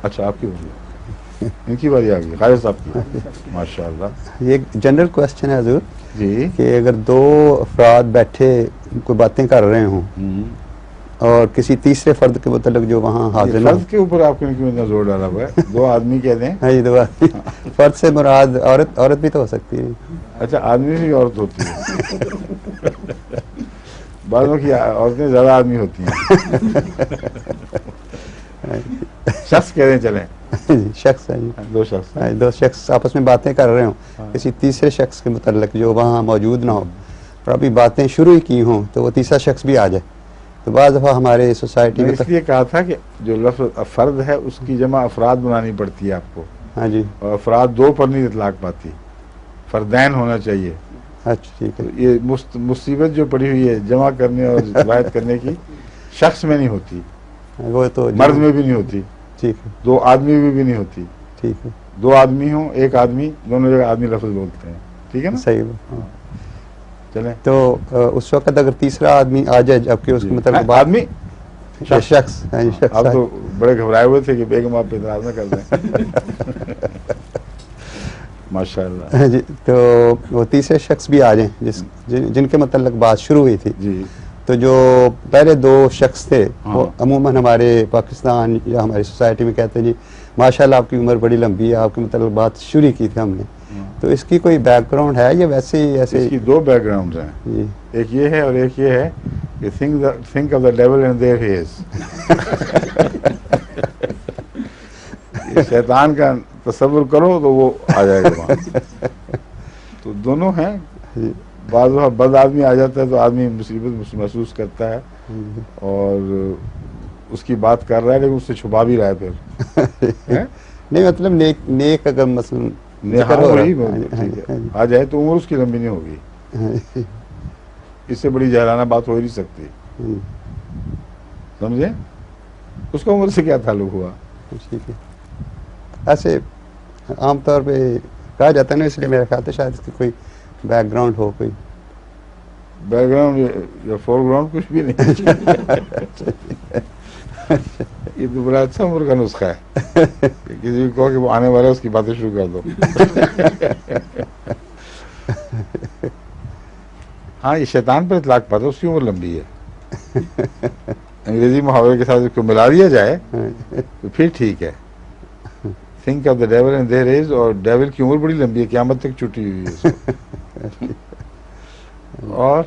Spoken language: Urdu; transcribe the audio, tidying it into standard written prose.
اچھا آپ کی باری ان کی باری آ گئی خالد صاحب کی. ماشاء اللہ. یہ ایک جنرل کوشچن ہے حضور جی. کہ اگر دو افراد بیٹھے کوئی باتیں کر رہے ہوں اور کسی تیسرے فرد کے متعلق جو وہاں حاضر نہ ہو. فرد کے اوپر آپ نے کیوں اتنا زور ڈالا ہوا ہے؟ دو آدمی کہہ دیں. ہاں جی، دو آدمی. فرد سے مراد عورت بھی تو ہو سکتی ہے. اچھا آدمی بھی عورت ہوتی ہے. بعضوں کی عورتیں زیادہ آدمی ہوتی ہیں. شخص کہہ دیں چلیں. شخص ہے جی. دو شخص. دو شخص آپس میں باتیں کر رہے ہوں کسی تیسرے شخص کے متعلق جو وہاں موجود نہ ہو اور ابھی باتیں شروع ہی کی ہوں تو وہ تیسرا شخص بھی آ جائے. تو بعض دفعہ ہمارے سوسائٹی میں اس لیے کہا تھا کہ جو لفظ فرد ہے اس کی جمع افراد بنانی پڑتی ہے آپ کو. ہاں جی. اور افراد دو پر نہیں اطلاق پاتی، فردین ہونا چاہیے. اچھا ٹھیک ہے. یہ مصیبت جو پڑی ہوئی ہے جمع کرنے اور روایت کرنے کی شخص میں نہیں ہوتی، وہ تو مرد میں بھی نہیں ہوتی. ٹھیک ہے. دو آدمی میں بھی نہیں ہوتی. ٹھیک ہے. دو آدمی ہوں ایک آدمی، دونوں جگہ آدمی لفظ بولتے ہیں. ٹھیک ہے نا. صحیح. چلیں. تو اس وقت اگر تیسرا آدمی آ جائے جبکہ اس کے مطلب آدمی شخص. آپ تو بڑے گھبرائے ہوئے تھے کہ بیگم آپ پہ اعتراض نہ کر دیں. ماشاء اللہ. جی. تو وہ تیسرے شخص بھی آ جائیں جن کے متعلق بات شروع ہوئی تھی. جی. تو جو پہلے دو شخص تھے وہ عموماً ہمارے پاکستان یا ہماری سوسائٹی میں کہتے ہیں جی ماشاء اللہ آپ کی عمر بڑی لمبی ہے، آپ کے متعلق بات شروع کی تھی ہم نے. تو اس کی کوئی بیک گراؤنڈ ہے یا ویسے ہی ایسے؟ اس کی دو بیک گراؤنڈز ہیں. جی. ایک یہ ہے اور ایک یہ ہے کہ think of the devil and there he is. شیطان کا تصور کرو تو وہ آ جائے گا وہاں. تو دونوں ہیں. بعض وقت بد آدمی آ جاتا ہے تو آدمی مصیبت محسوس کرتا ہے اور اس کی بات کر رہا ہے لیکن اس سے چھپا بھی رہا ہے پھر. نہیں مطلب نیک اگر مثلا وہی ٹھیک ہے آ جائے تو عمر اس کی لمبی نہیں ہوگی. اس سے بڑی جہرانہ بات ہو ہی نہیں سکتی. سمجھے؟ اس کا عمر سے کیا تعلق ہوا؟ ٹھیک ہے. ایسے عام طور پہ کہا جاتا ہے نا، اس لیے میرا خیال ہے شاید اس کی کوئی بیک گراؤنڈ ہو. کوئی بیک گراؤنڈ یا فور گراؤنڈ کچھ بھی نہیں. یہ تو بڑا اچھا عمر کا نسخہ ہے کہ کسی کو کہو کہ وہ آنے والا ہے اس کی باتیں شروع کر دو. ہاں یہ شیطان پر اطلاق پاتا ہے، اس کی عمر لمبی ہے. انگریزی محاورے کے ساتھ اس کو ملا دیا جائے تو پھر ٹھیک ہے. think of the devil and there is، اور ڈیول کی عمر بڑی لمبی ہے، قیامت تک چھٹی ہوئی ہے. اور